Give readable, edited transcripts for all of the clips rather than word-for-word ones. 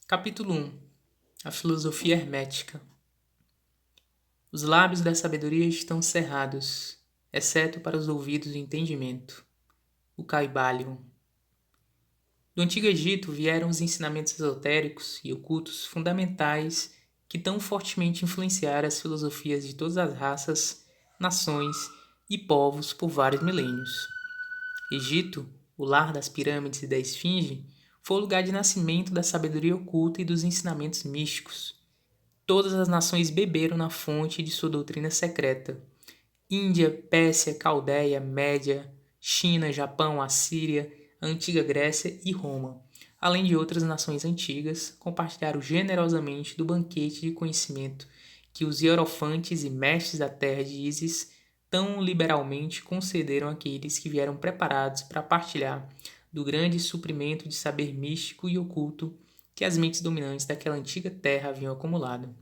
Capítulo 1. A filosofia hermética. Os lábios da sabedoria estão cerrados, exceto para os ouvidos do entendimento. O Caibalion. Do Antigo Egito vieram os ensinamentos esotéricos e ocultos fundamentais que tão fortemente influenciaram as filosofias de todas as raças, nações e povos por vários milênios. Egito, o lar das pirâmides e da esfinge, foi o lugar de nascimento da sabedoria oculta e dos ensinamentos místicos. Todas as nações beberam na fonte de sua doutrina secreta. Índia, Pérsia, Caldeia, Média, China, Japão, Assíria, a antiga Grécia e Roma, além de outras nações antigas, compartilharam generosamente do banquete de conhecimento que os hierofantes e mestres da terra de Ísis tão liberalmente concederam àqueles que vieram preparados para partilhar do grande suprimento de saber místico e oculto que as mentes dominantes daquela antiga terra haviam acumulado.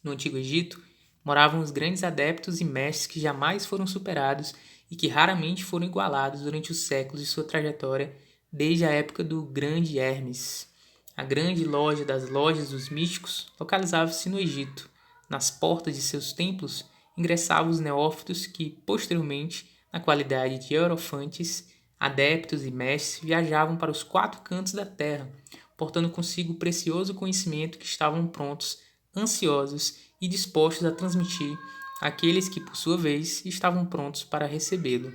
No Antigo Egito, moravam os grandes adeptos e mestres que jamais foram superados e que raramente foram igualados durante os séculos de sua trajetória, desde a época do Grande Hermes. A grande loja das lojas dos místicos localizava-se no Egito. Nas portas de seus templos ingressavam os neófitos que, posteriormente, na qualidade de hierofantes, adeptos e mestres, viajavam para os quatro cantos da terra, portando consigo o precioso conhecimento que estavam prontos, ansiosos e dispostos a transmitir àqueles que, por sua vez, estavam prontos para recebê-lo.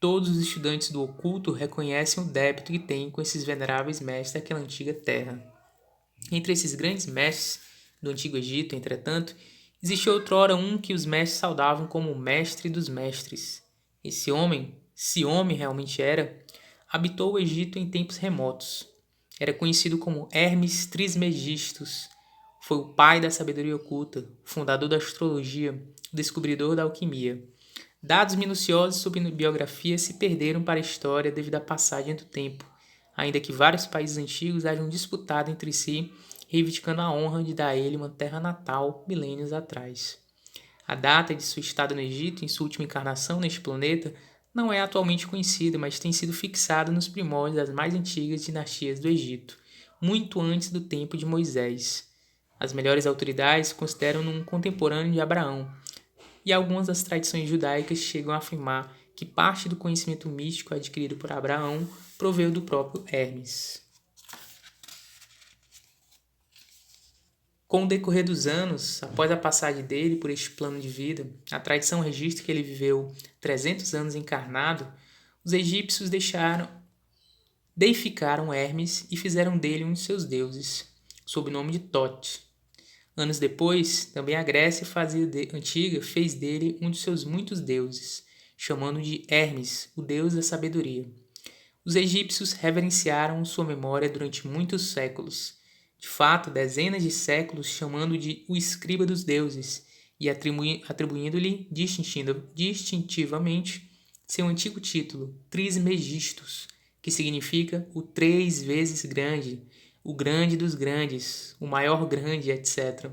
Todos os estudantes do oculto reconhecem o débito que têm com esses veneráveis mestres daquela antiga terra. Entre esses grandes mestres do Antigo Egito, entretanto, existia outrora um que os mestres saudavam como o mestre dos mestres. Esse homem, se homem realmente era, habitou o Egito em tempos remotos. Era conhecido como Hermes Trismegistus. Foi o pai da sabedoria oculta, o fundador da astrologia, o descobridor da alquimia. Dados minuciosos sobre a biografia se perderam para a história devido à passagem do tempo, ainda que vários países antigos hajam disputado entre si, reivindicando a honra de dar a ele uma terra natal milênios atrás. A data de sua estada no Egito, em sua última encarnação neste planeta, não é atualmente conhecida, mas tem sido fixada nos primórdios das mais antigas dinastias do Egito, muito antes do tempo de Moisés. As melhores autoridades consideram-no um contemporâneo de Abraão, e algumas das tradições judaicas chegam a afirmar que parte do conhecimento místico adquirido por Abraão proveio do próprio Hermes. Com o decorrer dos anos, após a passagem dele por este plano de vida, a tradição registra que ele viveu 300 anos encarnado, os egípcios deificaram Hermes e fizeram dele um de seus deuses, sob o nome de Tote. Anos depois, também a Grécia antiga fez dele um de seus muitos deuses, chamando de Hermes, o deus da sabedoria. Os egípcios reverenciaram sua memória durante muitos séculos, de fato dezenas de séculos, chamando de o escriba dos deuses e atribuindo-lhe distintivamente seu antigo título, Trismegistus, que significa o 3 vezes grande, o grande dos grandes, o maior grande, etc.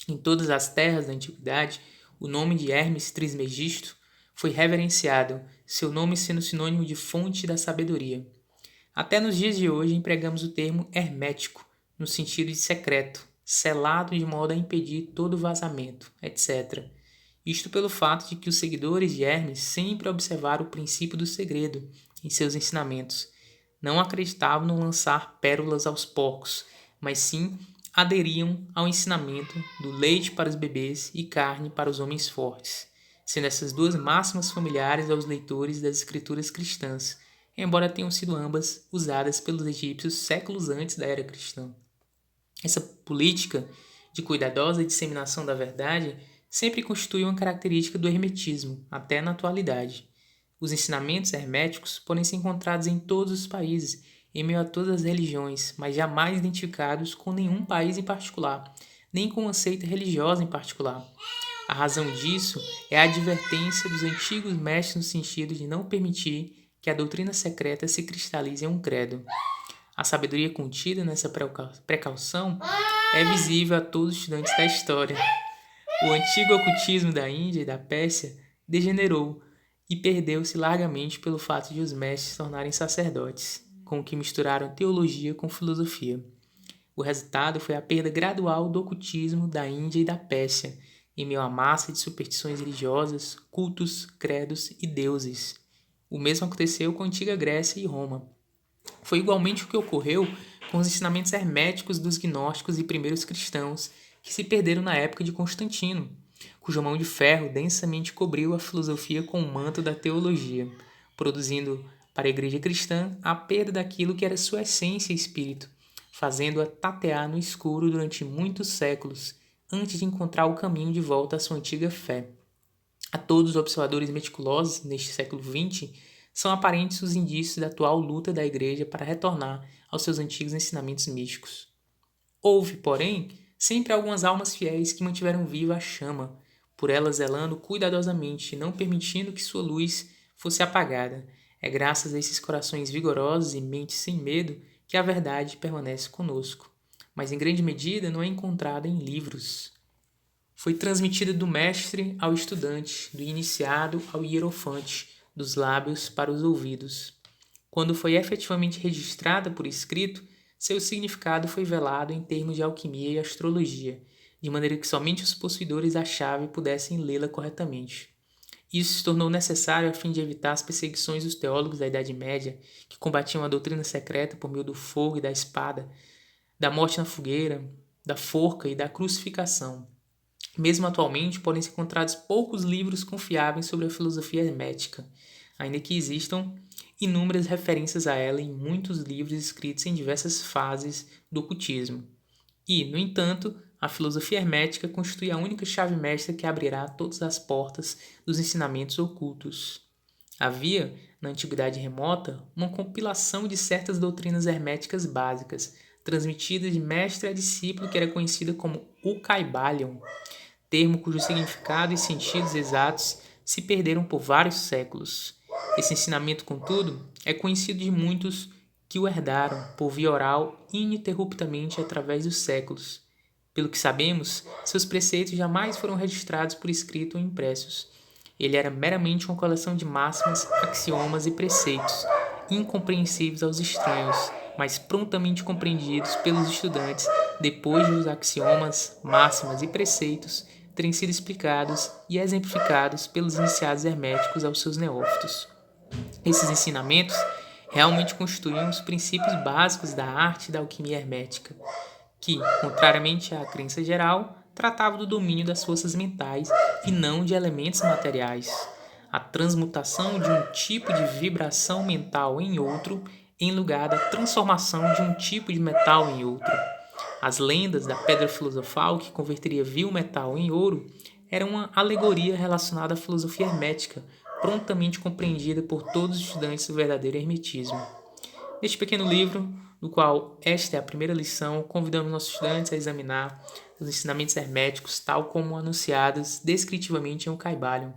Em todas as terras da antiguidade, o nome de Hermes Trismegisto foi reverenciado, seu nome sendo sinônimo de fonte da sabedoria. Até nos dias de hoje empregamos o termo hermético, no sentido de secreto, selado de modo a impedir todo vazamento, etc. Isto pelo fato de que os seguidores de Hermes sempre observaram o princípio do segredo em seus ensinamentos. Não acreditavam no lançar pérolas aos porcos, mas sim aderiam ao ensinamento do leite para os bebês e carne para os homens fortes, sendo essas duas máximas familiares aos leitores das escrituras cristãs, embora tenham sido ambas usadas pelos egípcios séculos antes da era cristã. Essa política de cuidadosa disseminação da verdade sempre constitui uma característica do hermetismo, até na atualidade. Os ensinamentos herméticos podem ser encontrados em todos os países, em meio a todas as religiões, mas jamais identificados com nenhum país em particular, nem com uma seita religiosa em particular. A razão disso é a advertência dos antigos mestres no sentido de não permitir que a doutrina secreta se cristalize em um credo. A sabedoria contida nessa precaução é visível a todos os estudantes da história. O antigo ocultismo da Índia e da Pérsia degenerou e perdeu-se largamente pelo fato de os mestres se tornarem sacerdotes, com o que misturaram teologia com filosofia. O resultado foi a perda gradual do ocultismo da Índia e da Pérsia, em meio à massa de superstições religiosas, cultos, credos e deuses. O mesmo aconteceu com a antiga Grécia e Roma. Foi igualmente o que ocorreu com os ensinamentos herméticos dos gnósticos e primeiros cristãos, que se perderam na época de Constantino, cuja mão de ferro densamente cobriu a filosofia com o manto da teologia, produzindo para a igreja cristã a perda daquilo que era sua essência e espírito, fazendo-a tatear no escuro durante muitos séculos, antes de encontrar o caminho de volta à sua antiga fé. A todos os observadores meticulosos neste século XX, são aparentes os indícios da atual luta da Igreja para retornar aos seus antigos ensinamentos místicos. Houve, porém, sempre algumas almas fiéis que mantiveram viva a chama, por elas zelando cuidadosamente, não permitindo que sua luz fosse apagada. É graças a esses corações vigorosos e mentes sem medo que a verdade permanece conosco, mas em grande medida não é encontrada em livros. Foi transmitida do mestre ao estudante, do iniciado ao hierofante, dos lábios para os ouvidos. Quando foi efetivamente registrada por escrito, seu significado foi velado em termos de alquimia e astrologia, de maneira que somente os possuidores da chave pudessem lê-la corretamente. Isso se tornou necessário a fim de evitar as perseguições dos teólogos da Idade Média, que combatiam a doutrina secreta por meio do fogo e da espada, da morte na fogueira, da forca e da crucificação. Mesmo atualmente, podem ser encontrados poucos livros confiáveis sobre a filosofia hermética, ainda que existam inúmeras referências a ela em muitos livros escritos em diversas fases do ocultismo. E, no entanto, a filosofia hermética constitui a única chave mestra que abrirá todas as portas dos ensinamentos ocultos. Havia, na antiguidade remota, uma compilação de certas doutrinas herméticas básicas, transmitidas de mestre a discípulo, que era conhecida como o Caibalion, termo cujo significado e sentidos exatos se perderam por vários séculos. Esse ensinamento, contudo, é conhecido de muitos que o herdaram por via oral ininterruptamente através dos séculos. Pelo que sabemos, seus preceitos jamais foram registrados por escrito ou impressos. Ele era meramente uma coleção de máximas, axiomas e preceitos, incompreensíveis aos estranhos, mas prontamente compreendidos pelos estudantes depois de os axiomas, máximas e preceitos terem sido explicados e exemplificados pelos iniciados herméticos aos seus neófitos. Esses ensinamentos realmente constituíam os princípios básicos da arte da alquimia hermética, que, contrariamente à crença geral, tratava do domínio das forças mentais e não de elementos materiais. A transmutação de um tipo de vibração mental em outro, em lugar da transformação de um tipo de metal em outro. As lendas da pedra filosofal que converteria vil metal em ouro eram uma alegoria relacionada à filosofia hermética, prontamente compreendida por todos os estudantes do verdadeiro hermetismo. Neste pequeno livro, do qual esta é a primeira lição, convidamos nossos estudantes a examinar os ensinamentos herméticos tal como anunciados descritivamente em O Caibalion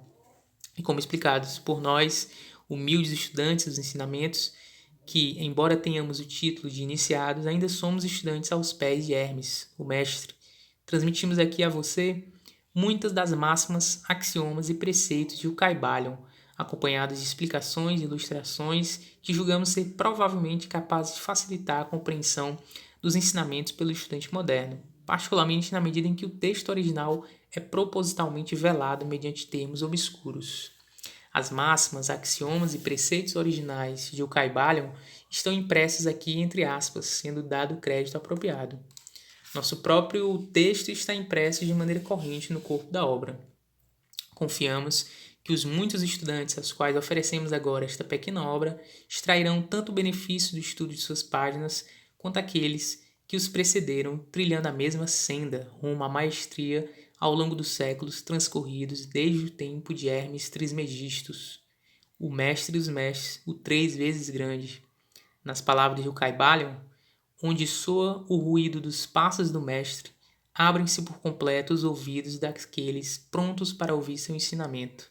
e como explicados por nós, humildes estudantes dos ensinamentos, que, embora tenhamos o título de iniciados, ainda somos estudantes aos pés de Hermes, o mestre. Transmitimos aqui a você muitas das máximas, axiomas e preceitos de O Caibalion, acompanhados de explicações e ilustrações que julgamos ser provavelmente capazes de facilitar a compreensão dos ensinamentos pelo estudante moderno, particularmente na medida em que o texto original é propositalmente velado mediante termos obscuros. As máximas, axiomas e preceitos originais de O Caibalion estão impressos aqui entre aspas, sendo dado o crédito apropriado. Nosso próprio texto está impresso de maneira corrente no corpo da obra. Confiamos que os muitos estudantes aos quais oferecemos agora esta pequena obra extrairão tanto o benefício do estudo de suas páginas, quanto aqueles que os precederam trilhando a mesma senda rumo à maestria ao longo dos séculos transcorridos desde o tempo de Hermes Trismegistus, o mestre dos mestres, o 3 vezes grande. Nas palavras de Caibalion, onde soa o ruído dos passos do mestre, abrem-se por completo os ouvidos daqueles prontos para ouvir seu ensinamento.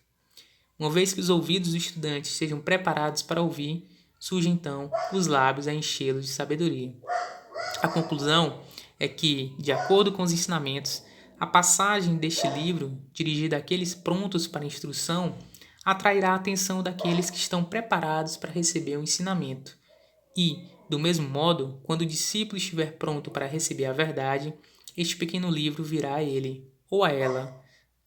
Uma vez que os ouvidos dos estudantes sejam preparados para ouvir, surgem então os lábios a enchê-los de sabedoria. A conclusão é que, de acordo com os ensinamentos, a passagem deste livro, dirigida àqueles prontos para a instrução, atrairá a atenção daqueles que estão preparados para receber o ensinamento e, Do mesmo modo, quando o discípulo estiver pronto para receber a verdade, este pequeno livro virá a ele, ou a ela.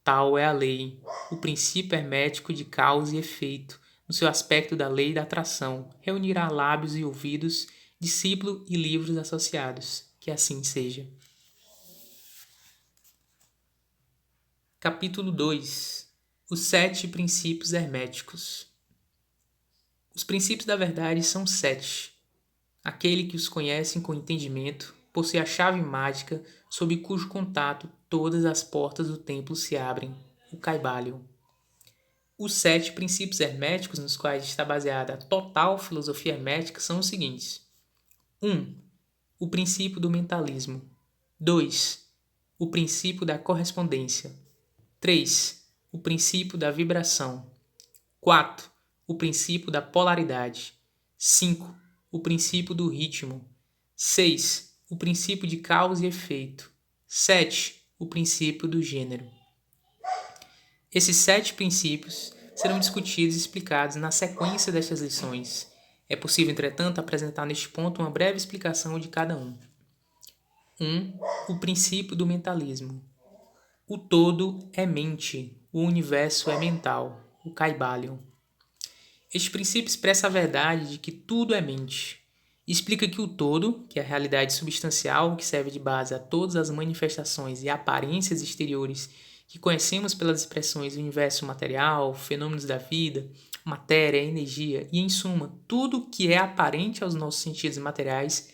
Tal é a lei, o princípio hermético de causa e efeito, no seu aspecto da lei da atração, reunirá lábios e ouvidos, discípulo e livros associados. Que assim seja. Capítulo 2. Os 7 princípios herméticos. Os princípios da verdade são 7. Aquele que os conhece com entendimento possui a chave mágica sob cujo contato todas as portas do templo se abrem, o Caibalion. Os 7 princípios herméticos nos quais está baseada a total filosofia hermética são os seguintes. 1. O princípio do mentalismo. 2. O princípio da correspondência. 3. O princípio da vibração. 4. O princípio da polaridade. 5. O princípio do ritmo. 6. O princípio de causa e efeito. 7. O princípio do gênero. Esses 7 princípios serão discutidos e explicados na sequência destas lições. É possível, entretanto, apresentar neste ponto uma breve explicação de cada um. 1. O princípio do mentalismo. O todo é mente, o universo é mental, o Caibalion. Este princípio expressa a verdade de que tudo é mente. Explica que o todo, que é a realidade substancial que serve de base a todas as manifestações e aparências exteriores que conhecemos pelas expressões do universo material, fenômenos da vida, matéria, energia e, em suma, tudo que é aparente aos nossos sentidos materiais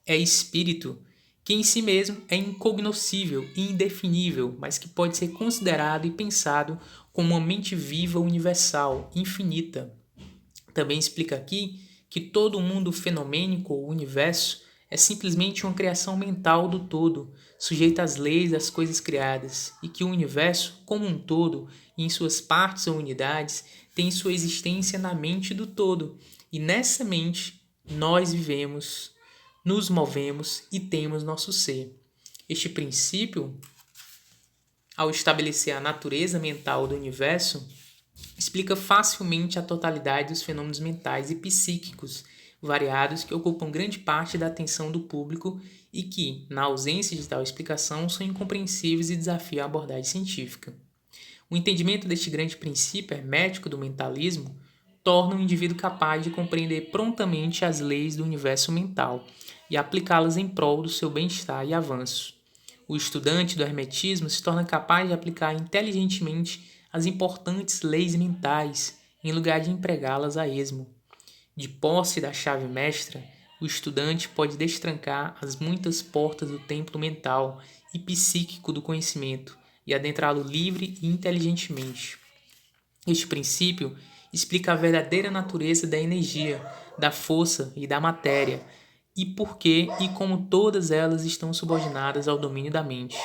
é espírito, que em si mesmo é incognoscível e indefinível, mas que pode ser considerado e pensado como uma mente viva universal, infinita. Também explica aqui que todo o mundo fenomênico ou universo é simplesmente uma criação mental do todo, sujeita às leis das coisas criadas, e que o universo, como um todo, e em suas partes ou unidades, tem sua existência na mente do todo, e nessa mente nós vivemos, nos movemos e temos nosso ser. Este princípio, ao estabelecer a natureza mental do universo, explica facilmente a totalidade dos fenômenos mentais e psíquicos variados que ocupam grande parte da atenção do público e que, na ausência de tal explicação, são incompreensíveis e desafiam a abordagem científica. O entendimento deste grande princípio hermético do mentalismo torna o indivíduo capaz de compreender prontamente as leis do universo mental e aplicá-las em prol do seu bem-estar e avanço. O estudante do hermetismo se torna capaz de aplicar inteligentemente as importantes leis mentais, em lugar de empregá-las a esmo. De posse da chave mestra, o estudante pode destrancar as muitas portas do templo mental e psíquico do conhecimento e adentrá-lo livre e inteligentemente. Este princípio explica a verdadeira natureza da energia, da força e da matéria, e por que e como todas elas estão subordinadas ao domínio da mente.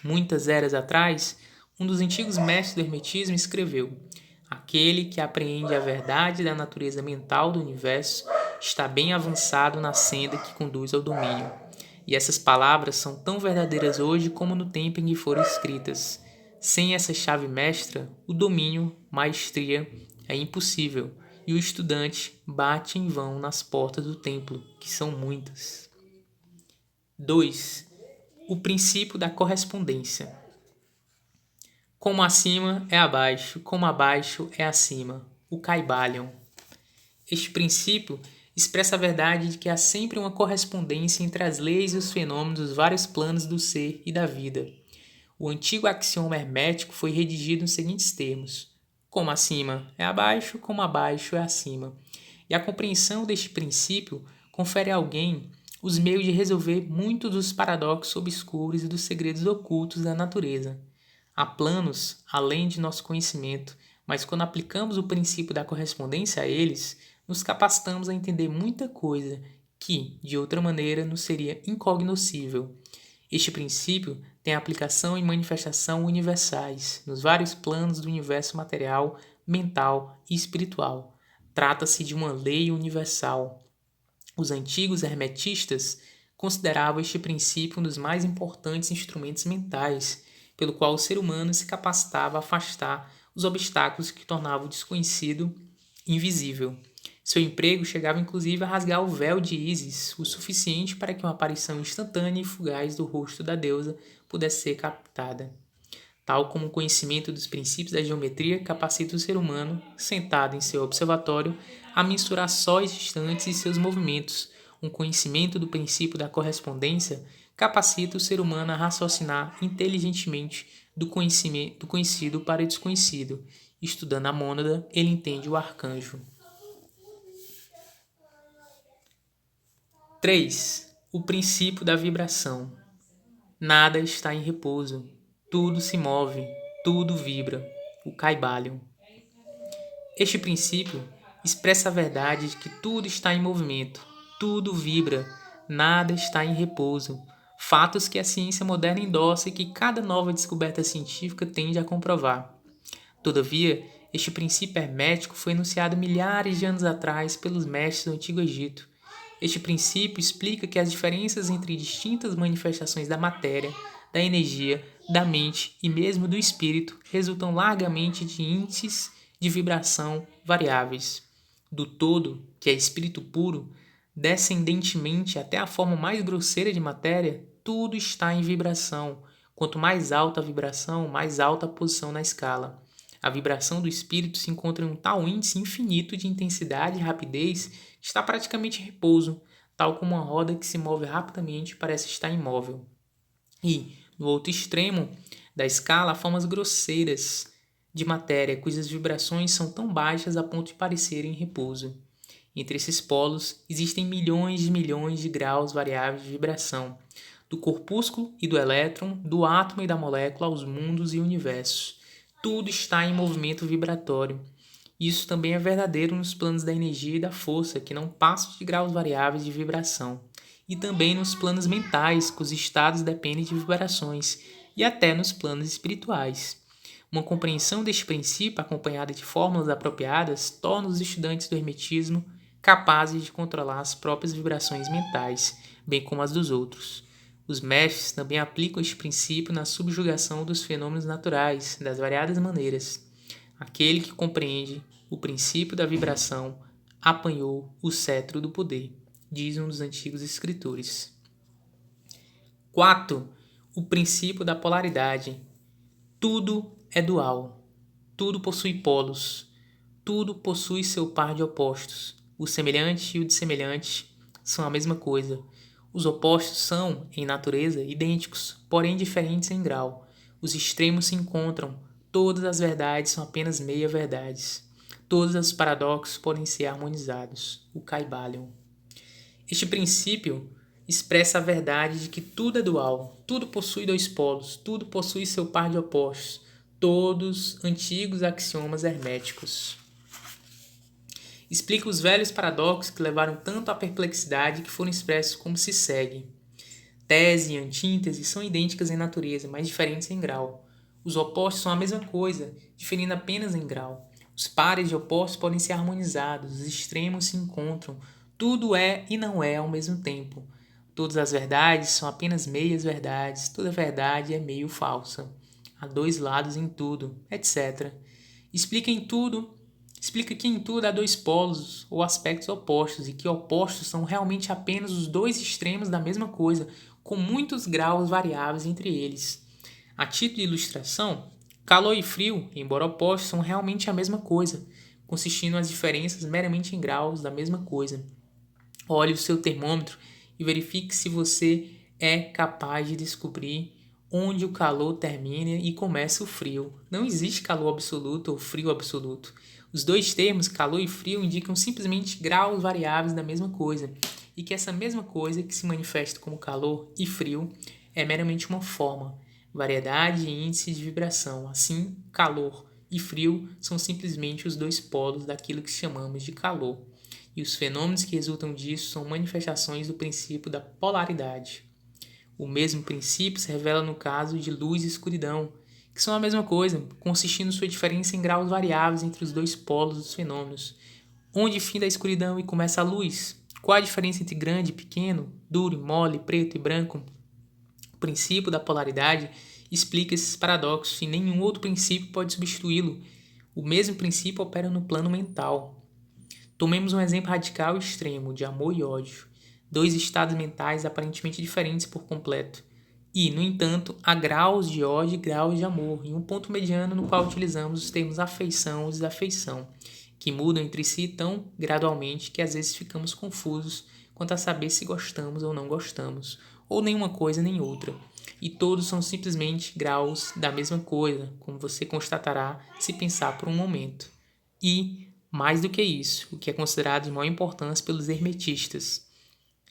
Muitas eras atrás, um dos antigos mestres do hermetismo escreveu: aquele que apreende a verdade da natureza mental do universo está bem avançado na senda que conduz ao domínio. E essas palavras são tão verdadeiras hoje como no tempo em que foram escritas. Sem essa chave mestra, o domínio, maestria, é impossível, e o estudante bate em vão nas portas do templo, que são muitas. 2. O princípio da correspondência. Como acima é abaixo, como abaixo é acima, o Caibalion. Este princípio expressa a verdade de que há sempre uma correspondência entre as leis e os fenômenos dos vários planos do ser e da vida. O antigo axioma hermético foi redigido nos seguintes termos: como acima é abaixo, como abaixo é acima. E a compreensão deste princípio confere a alguém os meios de resolver muitos dos paradoxos obscuros e dos segredos ocultos da natureza. Há planos além de nosso conhecimento, mas quando aplicamos o princípio da correspondência a eles, nos capacitamos a entender muita coisa que, de outra maneira, nos seria incognoscível. Este princípio tem aplicação e manifestação universais nos vários planos do universo material, mental e espiritual. Trata-se de uma lei universal. Os antigos hermetistas consideravam este princípio um dos mais importantes instrumentos mentais, pelo qual o ser humano se capacitava a afastar os obstáculos que tornavam o desconhecido invisível. Seu emprego chegava inclusive a rasgar o véu de Ísis, o suficiente para que uma aparição instantânea e fugaz do rosto da deusa pudesse ser captada. Tal como o conhecimento dos princípios da geometria capacita o ser humano, sentado em seu observatório, a mensurar sóis distantes e seus movimentos, um conhecimento do princípio da correspondência capacita o ser humano a raciocinar inteligentemente do conhecido para o desconhecido. Estudando a mônada, ele entende o arcanjo. 3. O princípio da vibração. Nada está em repouso. Tudo se move, tudo vibra. O Kybalion. Este princípio expressa a verdade de que tudo está em movimento, tudo vibra, nada está em repouso. Fatos que a ciência moderna endossa e que cada nova descoberta científica tende a comprovar. Todavia, este princípio hermético foi enunciado milhares de anos atrás pelos mestres do Antigo Egito. Este princípio explica que as diferenças entre distintas manifestações da matéria, da energia, da mente e mesmo do espírito resultam largamente de índices de vibração variáveis. Do todo, que é espírito puro, descendentemente até a forma mais grosseira de matéria, tudo está em vibração. Quanto mais alta a vibração, mais alta a posição na escala. A vibração do espírito se encontra em um tal índice infinito de intensidade e rapidez que está praticamente em repouso, tal como uma roda que se move rapidamente parece estar imóvel. E, no outro extremo da escala, há formas grosseiras de matéria cujas vibrações são tão baixas a ponto de parecerem em repouso. Entre esses polos existem milhões de graus variáveis de vibração, do corpúsculo e do elétron, do átomo e da molécula aos mundos e universos. Tudo está em movimento vibratório. Isso também é verdadeiro nos planos da energia e da força, que não passam de graus variáveis de vibração, e também nos planos mentais, cujos estados dependem de vibrações, e até nos planos espirituais. Uma compreensão deste princípio, acompanhada de fórmulas apropriadas, torna os estudantes do hermetismo capazes de controlar as próprias vibrações mentais, bem como as dos outros. Os mestres também aplicam este princípio na subjugação dos fenômenos naturais, das variadas maneiras. Aquele que compreende o princípio da vibração apanhou o cetro do poder, diz um dos antigos escritores. 4. O princípio da polaridade. Tudo é dual. Tudo possui polos. Tudo possui seu par de opostos. O semelhante e o dissemelhante são a mesma coisa. Os opostos são, em natureza, idênticos, porém diferentes em grau. Os extremos se encontram. Todas as verdades são apenas meia-verdades. Todos os paradoxos podem ser harmonizados. O Kybalion. Este princípio expressa a verdade de que tudo é dual, tudo possui dois polos, tudo possui seu par de opostos, todos antigos axiomas herméticos. Explica os velhos paradoxos que levaram tanto à perplexidade que foram expressos como se segue. Tese e antítese são idênticas em natureza, mas diferentes em grau. Os opostos são a mesma coisa, diferindo apenas em grau. Os pares de opostos podem ser harmonizados, os extremos se encontram. Tudo é e não é ao mesmo tempo. Todas as verdades são apenas meias verdades, toda verdade é meio falsa. Há dois lados em tudo, etc. Explica que em tudo há dois polos ou aspectos opostos e que opostos são realmente apenas os dois extremos da mesma coisa, com muitos graus variáveis entre eles. A título de ilustração, calor e frio, embora opostos, são realmente a mesma coisa, consistindo as diferenças meramente em graus da mesma coisa. Olhe o seu termômetro e verifique se você é capaz de descobrir onde o calor termina e começa o frio. Não existe calor absoluto ou frio absoluto. Os dois termos, calor e frio, indicam simplesmente graus variáveis da mesma coisa, e que essa mesma coisa que se manifesta como calor e frio é meramente uma forma, variedade e índice de vibração. Assim, calor e frio são simplesmente os dois polos daquilo que chamamos de calor, e os fenômenos que resultam disso são manifestações do princípio da polaridade. O mesmo princípio se revela no caso de luz e escuridão, que são a mesma coisa, consistindo sua diferença em graus variáveis entre os dois polos dos fenômenos. Onde finda a escuridão e começa a luz? Qual a diferença entre grande e pequeno, duro e mole, preto e branco? O princípio da polaridade explica esses paradoxos e nenhum outro princípio pode substituí-lo. O mesmo princípio opera no plano mental. Tomemos um exemplo radical e extremo de amor e ódio, dois estados mentais aparentemente diferentes por completo. E, no entanto, há graus de ódio e graus de amor, e um ponto mediano no qual utilizamos os termos afeição e desafeição, que mudam entre si tão gradualmente que às vezes ficamos confusos quanto a saber se gostamos ou não gostamos, ou nenhuma coisa nem outra. E todos são simplesmente graus da mesma coisa, como você constatará se pensar por um momento. E, mais do que isso, o que é considerado de maior importância pelos hermetistas,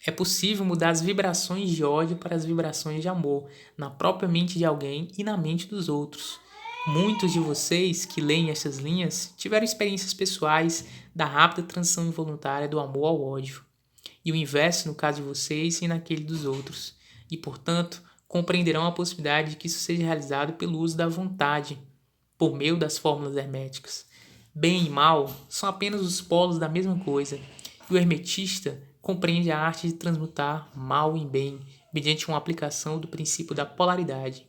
é possível mudar as vibrações de ódio para as vibrações de amor, na própria mente de alguém e na mente dos outros. Muitos de vocês que leem essas linhas tiveram experiências pessoais da rápida transição involuntária do amor ao ódio, e o inverso no caso de vocês e naquele dos outros, e, portanto, compreenderão a possibilidade de que isso seja realizado pelo uso da vontade, por meio das fórmulas herméticas. Bem e mal são apenas os polos da mesma coisa, e o hermetista compreende a arte de transmutar mal em bem mediante uma aplicação do princípio da polaridade.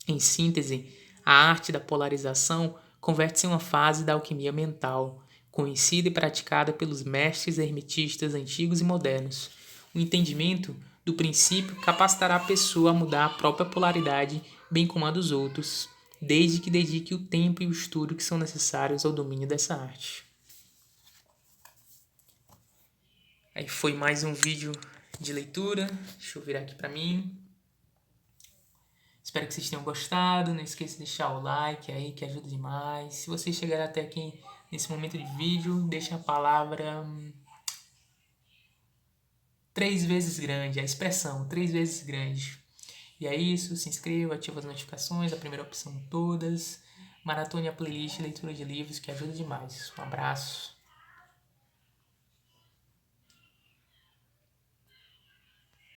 Em síntese, a arte da polarização converte-se em uma fase da alquimia mental, conhecida e praticada pelos mestres hermetistas antigos e modernos. O entendimento do princípio capacitará a pessoa a mudar a própria polaridade, bem como a dos outros, desde que dedique o tempo e o estudo que são necessários ao domínio dessa arte. Aí foi mais um vídeo de leitura. Deixa eu virar aqui pra mim. Espero que vocês tenham gostado. Não esqueça de deixar o like aí, que ajuda demais. Se vocês chegaram até aqui nesse momento de vídeo, deixa a palavra 3 vezes grande, a expressão 3 vezes grande. E é isso, se inscreva, ativa as notificações, a primeira opção todas. Maratone a playlist, leitura de livros, que ajuda demais. Um abraço.